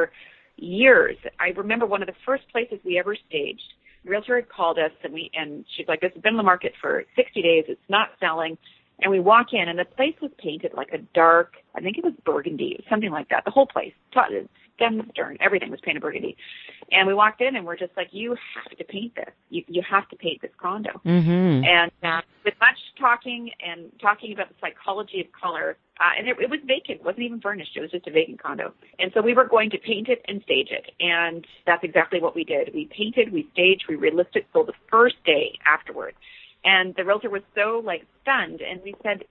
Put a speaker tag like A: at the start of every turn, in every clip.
A: for years. I remember one of the first places we ever staged. The realtor had called us, and she's like, this has been on the market for 60 days. It's not selling. And we walk in, and the place was painted like a dark, I think it was burgundy, something like that. The whole place, stem to stern, everything was painted burgundy. And we walked in, and we're just like, you have to paint this. You have to paint this condo.
B: Mm-hmm.
A: And with much talking about the psychology of color, and it was vacant. It wasn't even furnished. It was just a vacant condo. And so we were going to paint it and stage it. And that's exactly what we did. We painted, we staged, we relisted, sold the first day afterwards. And the realtor was so stunned. And we said,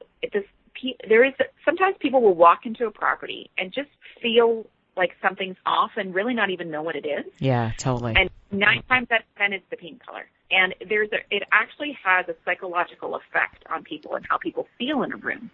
A: sometimes people will walk into a property and just feel like something's off and really not even know what it is.
B: Yeah, totally.
A: And 9 times out of 10, it's the paint color. And it actually has a psychological effect on people and how people feel in a room.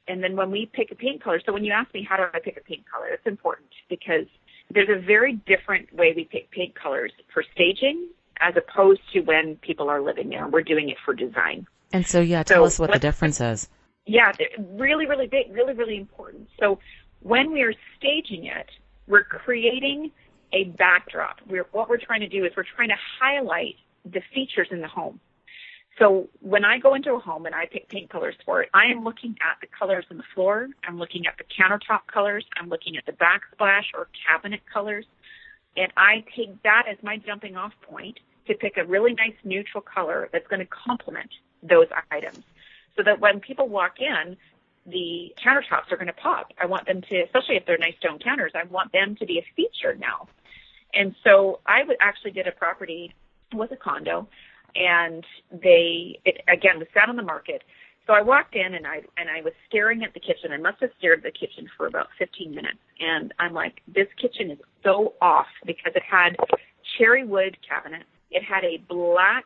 A: And then when we pick a paint color, so when you ask me how do I pick a paint color, it's important because there's a very different way we pick paint colors for staging as opposed to when people are living there. We're doing it for design.
B: And so, tell us what the difference is.
A: Yeah, really, really big, really, really important. So when we are staging it, we're creating a backdrop. What we're trying to do is we're trying to highlight the features in the home. So when I go into a home and I pick paint colors for it, I am looking at the colors on the floor. I'm looking at the countertop colors. I'm looking at the backsplash or cabinet colors. And I take that as my jumping off point to pick a really nice neutral color that's going to complement those items so that when people walk in, the countertops are going to pop. I want them to, especially if they're nice stone counters, I want them to be a feature now. And so I actually did a property with a condo, and it was sat on the market. So I walked in and I was staring at the kitchen. I must have stared at the kitchen for about 15 minutes. And I'm like, this kitchen is so off because it had cherry wood cabinets. It had a black,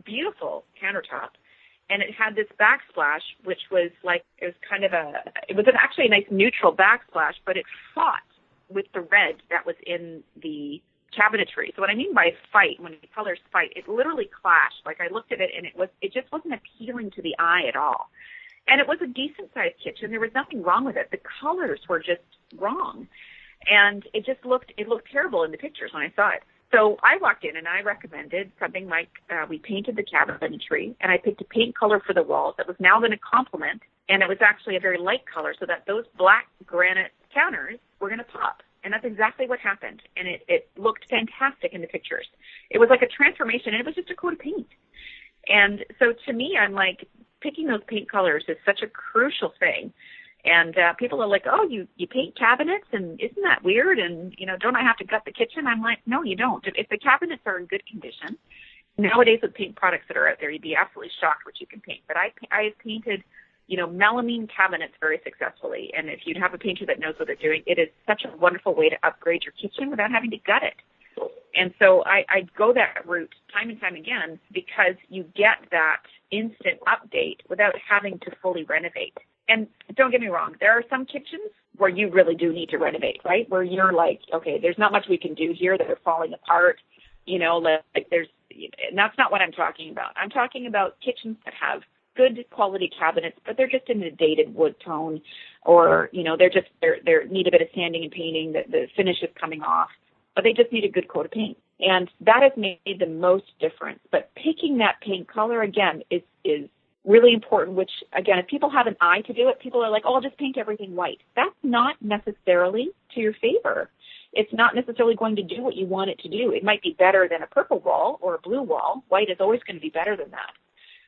A: beautiful countertop. And it had this backsplash, which was actually a nice neutral backsplash, but it fought with the red that was in the cabinetry. So what I mean by fight, when the colors fight, it literally clashed. I looked at it and it just wasn't appealing to the eye at all. And it was a decent sized kitchen. There was nothing wrong with it. The colors were just wrong. And it looked terrible in the pictures when I saw it. So I walked in and I recommended something like we painted the cabinetry and I picked a paint color for the walls that was now going to complement, and it was actually a very light color so that those black granite counters were going to pop. And that's exactly what happened. And it looked fantastic in the pictures. It was like a transformation, and it was just a coat of paint. And so to me, I'm like, picking those paint colors is such a crucial thing. And people are like, oh, you paint cabinets, and isn't that weird? And, don't I have to gut the kitchen? I'm like, no, you don't. If the cabinets are in good condition, nowadays with paint products that are out there, you'd be absolutely shocked what you can paint. But I have painted melamine cabinets very successfully. And if you have a painter that knows what they're doing, it is such a wonderful way to upgrade your kitchen without having to gut it. And so I go that route time and time again because you get that instant update without having to fully renovate. And don't get me wrong, there are some kitchens where you really do need to renovate, right? Where you're like, okay, there's not much we can do here. They're falling apart. And that's not what I'm talking about. I'm talking about kitchens that have good quality cabinets, but they're just in a dated wood tone, or they need a bit of sanding and painting. That the finish is coming off, but they just need a good coat of paint, and that has made the most difference. But picking that paint color again is really important. Which again, if people have an eye to do it, people are like, "Oh, I'll just paint everything white." That's not necessarily to your favor. It's not necessarily going to do what you want it to do. It might be better than a purple wall or a blue wall. White is always going to be better than that,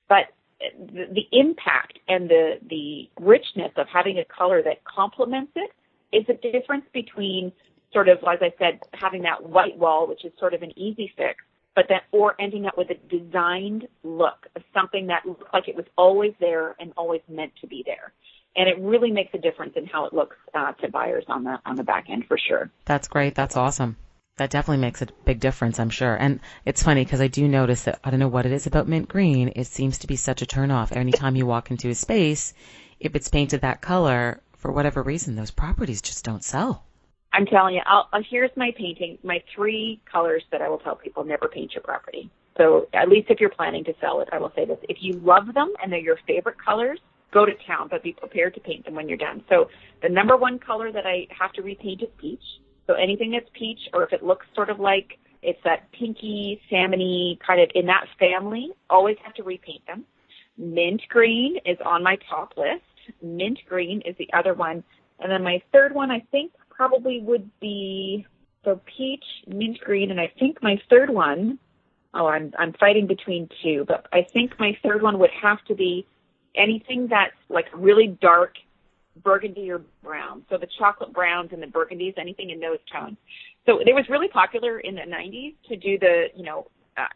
A: but the impact and the richness of having a color that complements it is the difference between sort of, as I said, having that white wall, which is sort of an easy fix, or ending up with a designed look of something that looks like it was always there and always meant to be there. And it really makes a difference in how it looks to buyers on the back end, for sure.
B: That's great. That's awesome. That definitely makes a big difference, I'm sure. And it's funny because I do notice that, I don't know what it is about mint green, it seems to be such a turnoff. Anytime you walk into a space, if it's painted that color, for whatever reason, those properties just don't sell.
A: I'm telling you, here's my painting, my 3 colors that I will tell people: never paint your property. So at least if you're planning to sell it, I will say this. If you love them and they're your favorite colors, go to town, but be prepared to paint them when you're done. So the number 1 color that I have to repaint is peach. So anything that's peach, or if it looks sort of like it's that pinky, salmony kind of in that family, always have to repaint them. Mint green is on my top list. Mint green is the other one. And then my third one, I think, probably would be, so peach, mint green, and I think my third one, I'm fighting between two, but I think my third one would have to be anything that's like really dark burgundy or brown. So the chocolate browns and the burgundies, anything in those tones. So it was really popular in the 90s to do the,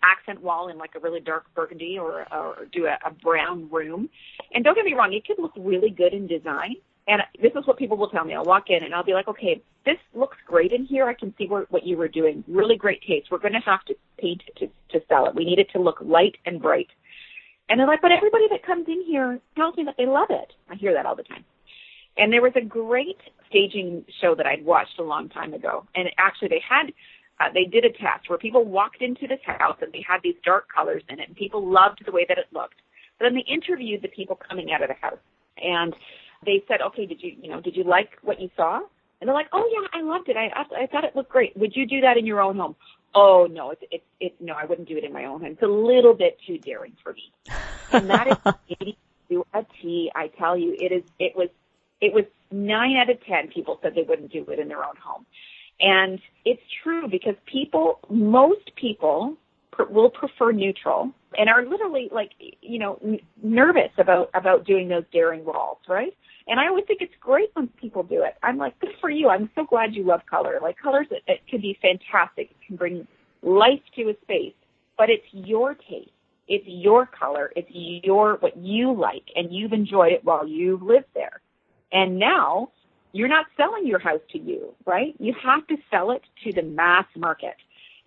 A: accent wall in like a really dark burgundy or do a brown room. And don't get me wrong, it could look really good in design. And this is what people will tell me. I'll walk in and I'll be like, okay, this looks great in here. I can see what you were doing. Really great taste. We're going to have to paint it to sell it. We need it to look light and bright. And they're like, but everybody that comes in here tells me that they love it. I hear that all the time. And there was a great staging show that I'd watched a long time ago. And actually they did a test where people walked into this house and they had these dark colors in it and people loved the way that it looked. But then they interviewed the people coming out of the house. And they said, okay, did you like what you saw? And they're like, oh yeah, I loved it. I thought it looked great. Would you do that in your own home? Oh no, no, I wouldn't do it in my own home. It's a little bit too daring for me. And that is 80 to a T. I tell you, it was 9 out of 10 people said they wouldn't do it in their own home. And it's true because most people will prefer neutral and are literally like, nervous about doing those daring walls, right? And I always think it's great when people do it. I'm like, good for you. I'm so glad you love color. Like colors, it can be fantastic. It can bring life to a space, but it's your taste. It's your color. It's what you like, and you've enjoyed it while you've lived there. And now you're not selling your house to you, right? You have to sell it to the mass market.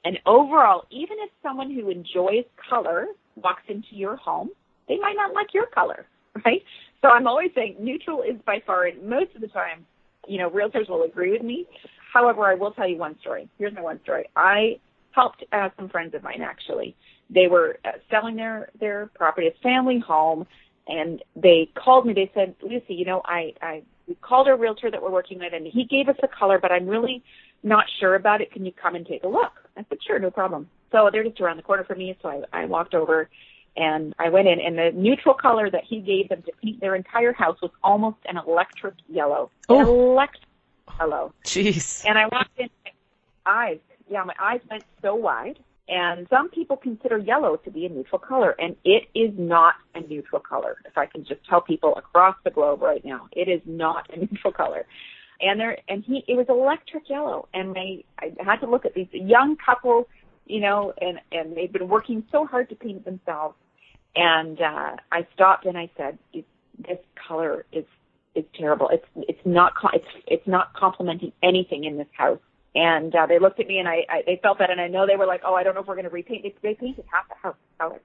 A: And overall, even if someone who enjoys color walks into your home, they might not like your color, right? So I'm always saying neutral is by far, and most of the time, realtors will agree with me. However, I will tell you one story. Here's my one story. I helped some friends of mine, actually. They were selling their property, a family home, and they called me. They said, Lucy, we called our realtor that we're working with, and he gave us a color, but I'm really not sure about it. Can you come and take a look? I said, sure, no problem. So they're just around the corner from me, so I walked over, and I went in, and the neutral color that he gave them to paint their entire house was almost an electric yellow.
B: Oh.
A: An electric yellow.
B: Jeez.
A: And I walked in, my eyes went so wide. And some people consider yellow to be a neutral color, and it is not a neutral color. If I can just tell people across the globe right now, it is not a neutral color. And it was electric yellow, and I had to look at these young couple, and they've been working so hard to paint it themselves. And I stopped and I said, this color is terrible. It's not complementing anything in this house. And they looked at me, and they felt that, and I know they were like, oh, I don't know if we're going to repaint. They painted half the house color.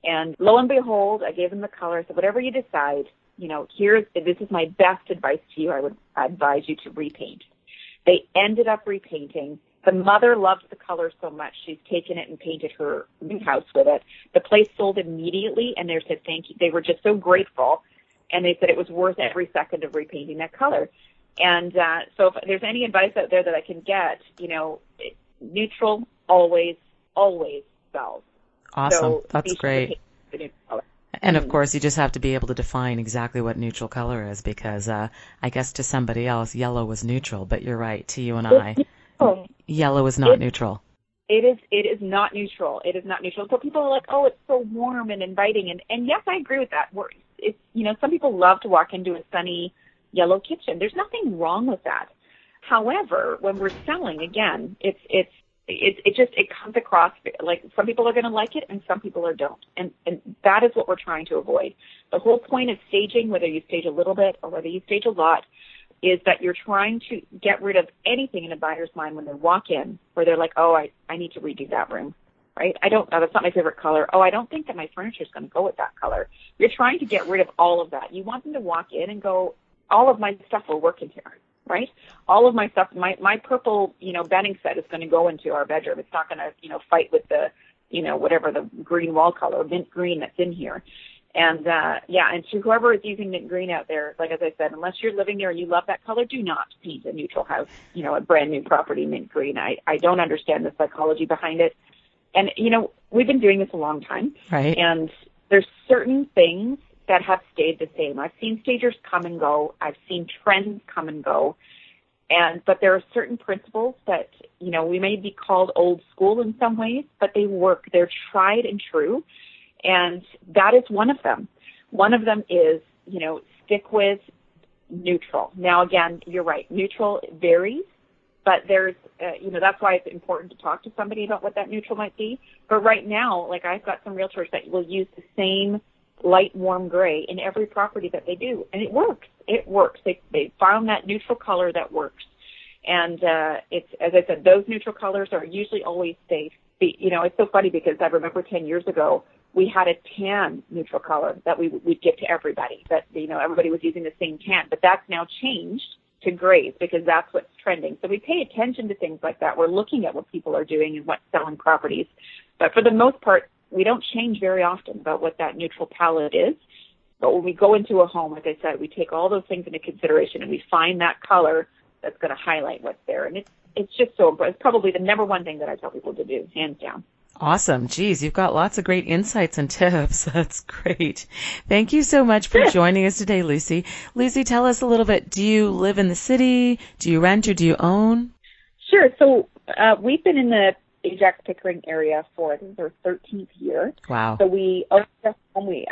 A: And lo and behold, I gave them the color. I said, whatever you decide, this is my best advice to you. I would advise you to repaint. They ended up repainting. The mother loved the color so much, she's taken it and painted her new house with it. The place sold immediately, and they said thank you. They were just so grateful, and they said it was worth every second of repainting that color. And so if there's any advice out there that I can get, neutral always sells.
B: Awesome.
A: So
B: that's great. And of course, you just have to be able to define exactly what neutral color is, because I guess to somebody else, yellow is neutral, but you're right, to you and I, yellow is not neutral.
A: It is not neutral. It is not neutral. So people are like, oh, it's so warm and inviting. And yes, I agree with that. It's, some people love to walk into a sunny yellow kitchen. There's nothing wrong with that. However, when we're selling, again, it comes across like some people are going to like it and some people don't. And that is what we're trying to avoid. The whole point of staging, whether you stage a little bit or whether you stage a lot, is that you're trying to get rid of anything in a buyer's mind when they walk in where they're like, oh, I need to redo that room. Right? That's not my favorite color. Oh, I don't think that my furniture is going to go with that color. You're trying to get rid of all of that. You want them to walk in and go, all of my stuff will work in here, right? All of my stuff, my purple, bedding set is going to go into our bedroom. It's not going to, fight with the, whatever the green wall color, mint green that's in here. And and to whoever is using mint green out there, like as I said, unless you're living there and you love that color, do not paint a neutral house, a brand new property mint green. I don't understand the psychology behind it. And, we've been doing this a long time.
B: Right.
A: And there's certain things that have stayed the same. I've seen stagers come and go. I've seen trends come and go. But there are certain principles that, we may be called old school in some ways, but they work. They're tried and true. And that is one of them. One of them is, stick with neutral. Now, again, you're right. Neutral varies, but there's, that's why it's important to talk to somebody about what that neutral might be. But right now, like I've got some realtors that will use the same light, warm gray in every property that they do. And it works. It works. They found that neutral color that works. And it's, as I said, those neutral colors are usually always safe. It's so funny because I remember 10 years ago, we had a tan neutral color that we'd give to everybody. That, everybody was using the same tan. But that's now changed to grays because that's what's trending. So we pay attention to things like that. We're looking at what people are doing and what's selling properties. But for the most part, we don't change very often about what that neutral palette is. But when we go into a home, like I said, we take all those things into consideration and we find that color that's going to highlight what's there. And it's just so important. It's probably the number one thing that I tell people to do, hands down.
B: Awesome. Geez, you've got lots of great insights and tips. That's great. Thank you so much for joining us today, Lucy. Lucy, tell us a little bit. Do you live in the city? Do you rent or do you own?
A: Sure. So we've been in the Ajax Pickering area for, I think, our 13th year.
B: Wow.
A: So we owned a home. We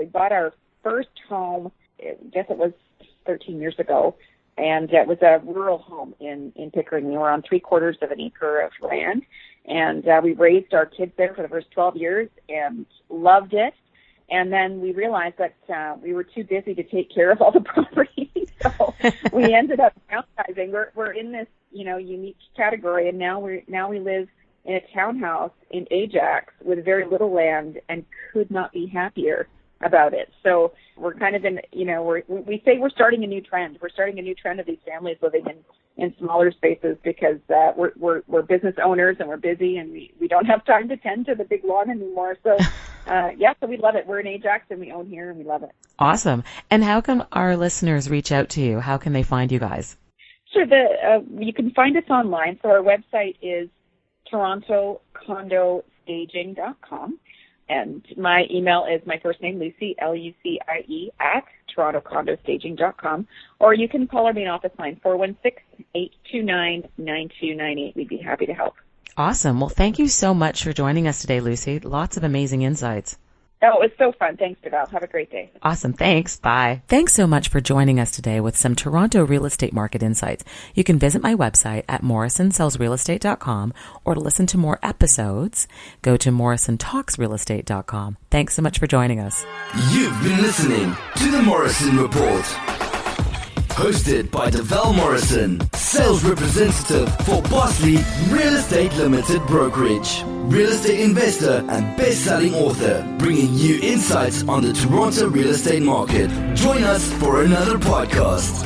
A: bought our first home, I guess it was 13 years ago. And it was a rural home in Pickering. We were on 3/4 of an acre of land. And we raised our kids there for the first 12 years and loved it. And then we realized that we were too busy to take care of all the property. So we ended up downsizing. We're in this, unique category. And now we live in a townhouse in Ajax with very little land and could not be happier about it. So we're kind of in, we say we're starting a new trend. We're starting a new trend of these families living in smaller spaces because we're business owners and we're busy and we don't have time to tend to the big lawn anymore. So, so we love it. We're in Ajax and we own here and we love it.
B: Awesome. And how can our listeners reach out to you? How can they find you guys?
A: Sure. You can find us online. So our website is TorontoCondoStaging.com. And my email is my first name, Lucie, Lucie, at TorontoCondoStaging.com. Or you can call our main office line, 416-829-9298. We'd be happy to help.
B: Awesome. Well, thank you so much for joining us today, Lucy. Lots of amazing insights.
A: Oh, it was so fun. Thanks, Deval. Have a great day.
B: Awesome. Thanks. Bye. Thanks so much for joining us today with some Toronto real estate market insights. You can visit my website at morrisonsellsrealestate.com, or to listen to more episodes, go to morrisontalksrealestate.com. Thanks so much for joining us.
C: You've been listening to The Morrison Report. Hosted by Deval Morrison, sales representative for Bosley Real Estate Limited Brokerage, real estate investor and best-selling author, bringing you insights on the Toronto real estate market. Join us for another podcast.